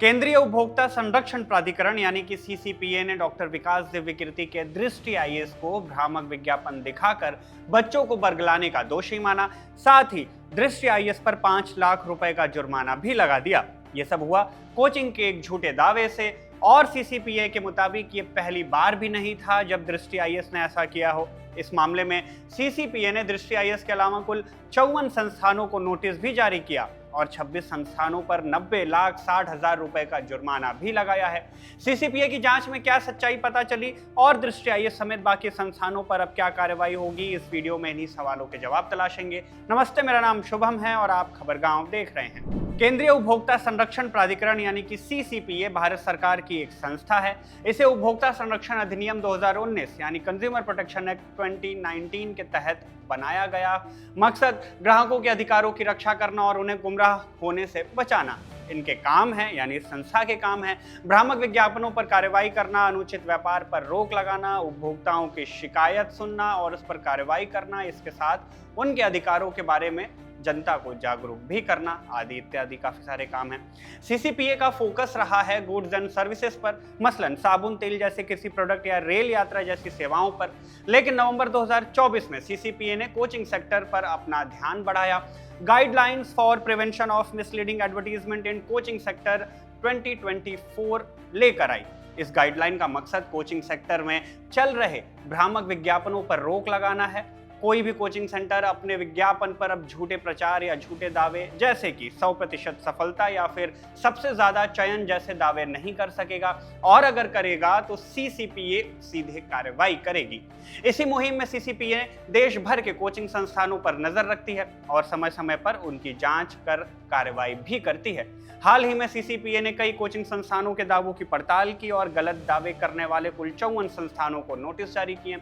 केंद्रीय उपभोक्ता संरक्षण प्राधिकरण यानी कि सीसीपीए ने डॉक्टर विकास दिव्यकीर्ति के दृष्टि आईएएस को भ्रामक विज्ञापन दिखाकर बच्चों को बरगलाने का दोषी माना। साथ ही दृष्टि आईएएस पर 5 लाख रुपए का जुर्माना भी लगा दिया। ये सब हुआ कोचिंग के एक झूठे दावे से और सीसीपीए के मुताबिक ये पहली बार भी नहीं था जब दृष्टि आईएएस ने ऐसा किया हो। इस मामले में सीसीपीए ने दृष्टि आईएएस के अलावा कुल 54 संस्थानों को नोटिस भी जारी किया और 26 संस्थानों पर 90,60,000 रुपए का जुर्माना भी लगाया है। सीसीपीए की जांच में क्या सच्चाई पता चली और दृष्टि आईएएस समेत बाकी संस्थानों पर अब क्या कार्रवाई होगी, इस वीडियो में इन्हीं सवालों के जवाब तलाशेंगे। नमस्ते, मेरा नाम शुभम है और आप खबरगांव देख रहे हैं। केंद्रीय उपभोक्ता संरक्षण प्राधिकरण यानी कि सीसीपीए भारत सरकार की एक संस्था है। इसे उपभोक्ता संरक्षण अधिनियम 2019 यानी कंज्यूमर प्रोटेक्शन एक्ट 2019 के तहत बनाया गया। मकसद ग्राहकों के अधिकारों की रक्षा करना और उन्हें गुमराह होने से बचाना। इनके काम है यानी संस्था के काम है भ्रामक विज्ञापनों पर कार्रवाई करना, अनुचित व्यापार पर रोक लगाना, उपभोक्ताओं की शिकायत सुनना और उस पर कार्रवाई करना, इसके साथ उनके अधिकारों के बारे में जनता को जागरूक भी करना आदि इत्यादि काफी सारे काम हैं। सीसीपीए का फोकस रहा है गुड्स एंड सर्विसेज पर, मसलन साबुन तेल जैसे किसी प्रोडक्ट या रेल यात्रा जैसी सेवाओं पर। लेकिन नवंबर 2024 में सीसीपीए ने कोचिंग सेक्टर पर अपना ध्यान बढ़ाया। Guidelines for prevention of misleading advertisement in coaching sector 2024 लेकर आई। इस गाइडलाइन का मकसद कोचिंग सेक्टर में चल रहे भ्रामक विज्ञापनों पर रोक लगाना है। कोई भी कोचिंग सेंटर अपने विज्ञापन पर अब झूठे प्रचार या झूठे दावे जैसे कि 100% सफलता या फिर सबसे ज्यादा चयन जैसे दावे नहीं कर सकेगा और अगर करेगा तो सीसीपीए सीधे कार्रवाई करेगी। इसी मुहिम में सीसीपीए देश भर के कोचिंग संस्थानों पर नजर रखती है और समय समय पर उनकी जांच कर कार्रवाई भी करती है। हाल ही में सीसीपीए ने कई कोचिंग संस्थानों के दावों की पड़ताल की और गलत दावे करने वाले कुल 54 संस्थानों को नोटिस जारी किए।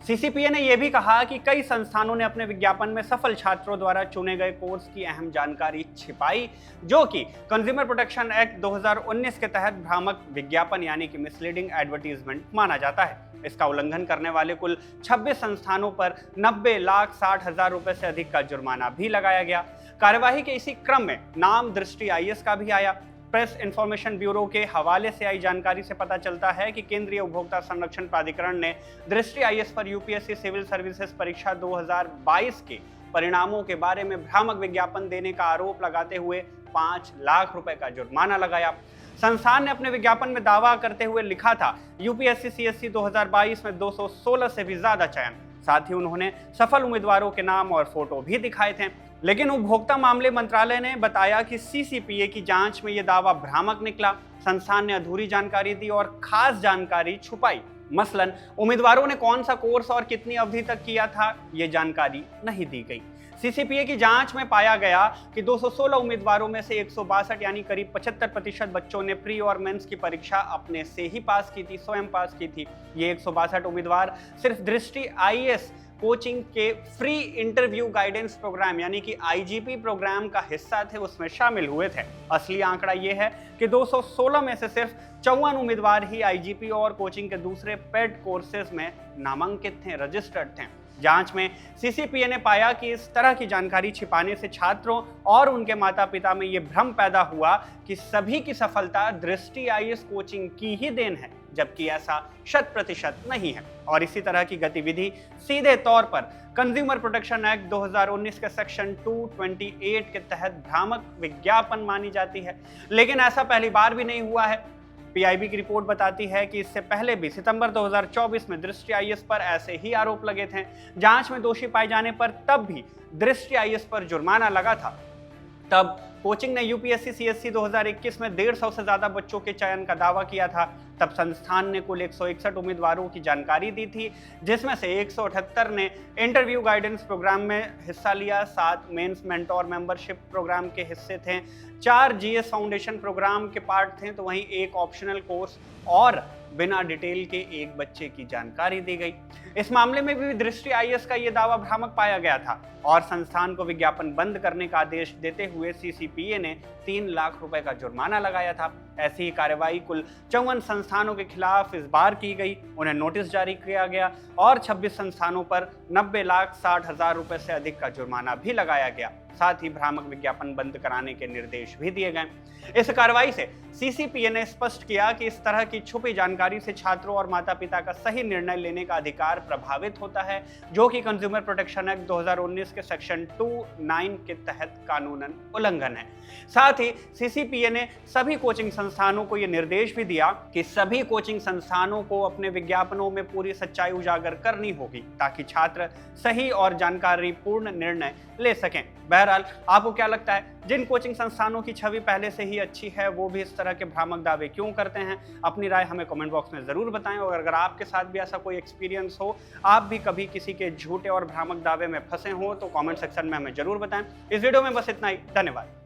सीसीपीए ने यह भी कहा कि कई संस्थानों ने अपने विज्ञापन में सफल छात्रों द्वारा चुने गए कोर्स की अहम जानकारी छिपाई, जो कि कंज्यूमर प्रोटेक्शन एक्ट 2019 के तहत भ्रामक विज्ञापन यानी कि मिसलीडिंग एडवर्टीजमेंट माना जाता है। इसका उल्लंघन करने वाले कुल 26 संस्थानों पर 90,60,000 रुपए से अधिक का जुर्माना भी लगाया गया। कार्यवाही के इसी क्रम में नाम दृष्टि आईएएस का भी आया। प्रेस इंफॉर्मेशन ब्यूरो के हवाले से आई जानकारी से पता चलता है कि केंद्रीय उपभोक्ता संरक्षण प्राधिकरण ने दृष्टि आईएएस पर यूपीएससी सिविल सर्विसेज परीक्षा 2022 के परिणामों के बारे में भ्रामक विज्ञापन देने का आरोप लगाते हुए 5 लाख रुपए का जुर्माना लगाया। संस्थान ने अपने विज्ञापन में दावा करते हुए लिखा था यूपीएससी सीएससी 2022 में 216 से भी ज्यादा चयन। साथ ही उन्होंने सफल उम्मीदवारों के नाम और फोटो भी दिखाए थे। लेकिन उपभोक्ता मामले मंत्रालय ने बताया कि सीसीपीए की जांच में यह दावा भ्रामक निकला। संस्थान ने अधूरी जानकारी दी और खास जानकारी छुपाई। मसलन उम्मीदवारों ने कौन सा कोर्स और कितनी अवधि तक किया था, यह जानकारी नहीं दी गई। सीसीपीए की जांच में पाया गया कि 216 उम्मीदवारों में से 162 यानी करीब 75% बच्चों ने प्री और मेंस की परीक्षा अपने से ही पास की थी, स्वयं पास की थी। ये 162 उम्मीदवार सिर्फ दृष्टि आईएएस कोचिंग के फ्री इंटरव्यू गाइडेंस प्रोग्राम यानी कि आईजीपी प्रोग्राम का हिस्सा थे, उसमें शामिल हुए थे। असली आंकड़ा यह है कि 216 में से सिर्फ 54 उम्मीदवार ही आईजीपी और कोचिंग के दूसरे पेड कोर्सेज में नामांकित थे, रजिस्टर्ड थे। जांच में सीसीपीए ने पाया कि इस तरह की जानकारी छिपाने से छात्रों और उनके माता पिता में ये भ्रम पैदा हुआ कि सभी की सफलता दृष्टि आईएएस कोचिंग की ही देन है, जबकि ऐसा 100% नहीं है। और इसी तरह की गतिविधि सीधे तौर पर कंज्यूमर प्रोटेक्शन एक्ट 2019 के सेक्शन 228 के तहत भ्रामक विज्ञापन मानी जाती है। लेकिन ऐसा पहली बार भी नहीं हुआ है। पीआईबी की रिपोर्ट बताती है कि इससे पहले भी सितंबर 2024 में दृष्टि आईएएस पर ऐसे ही आरोप लगे थे। जांच में दोषी पाए जाने पर तब भी दृष्टि आईएएस पर जुर्माना लगा था। तब कोचिंग ने यूपीएससी सीएससी 2021 में 150 से ज्यादा बच्चों के चयन का दावा किया था। तब संस्थान ने कुल 161 उम्मीदवारों की जानकारी दी थी, जिसमें से 178 ने इंटरव्यू गाइडेंस प्रोग्राम में हिस्सा लिया, 7 मेंस मेंटोर मेंबरशिप प्रोग्राम के हिस्से थे, 4 जीएस फाउंडेशन प्रोग्राम के पार्ट थे, तो वहीं एक ऑप्शनल कोर्स और बिना डिटेल के एक बच्चे की जानकारी दी गई। इस मामले में भी दृष्टि आईएएस का यह दावा भ्रामक पाया गया था और संस्थान को विज्ञापन बंद करने का आदेश देते हुए सीसीपीए ने 3 लाख रुपए का जुर्माना लगाया था। ऐसी ही कार्रवाई कुल 54 संस्थानों के खिलाफ इस बार की गई। उन्हें नोटिस जारी किया गया और 26 संस्थानों पर 90,60,000 रुपए से अधिक का जुर्माना भी लगाया गया। साथ ही भ्रामक विज्ञापन बंद कराने के निर्देश भी दिए गए। इस कार्रवाई से सीसीपीए ने स्पष्ट किया कि इस तरह की छुपी जानकारी से छात्रों और माता पिता का सही निर्णय लेने का अधिकार प्रभावित होता है, जो कि कंज्यूमर प्रोटेक्शन एक्ट 2019 के सेक्शन 29 के तहत कानूनन उल्लंघन है। साथ ही सीसीपीए ने सभी कोचिंग संस्थानों को यह निर्देश भी दिया कि सभी कोचिंग संस्थानों को अपने विज्ञापनों में पूरी सच्चाई उजागर करनी होगी, ताकि छात्र सही और जानकारीपूर्ण निर्णय ले सकें। बहरहाल, आपको क्या लगता है, जिन कोचिंग संस्थानों की छवि पहले से ही अच्छी है वो भी इस तरह के भ्रामक दावे क्यों करते हैं? अपनी राय हमें कमेंट बॉक्स में जरूर बताएं। और अगर आपके साथ भी ऐसा कोई एक्सपीरियंस हो, आप भी कभी किसी के झूठे और भ्रामक दावे में फंसे हो, तो कमेंट सेक्शन में हमें जरूर बताएं। इस वीडियो में बस इतना ही। धन्यवाद।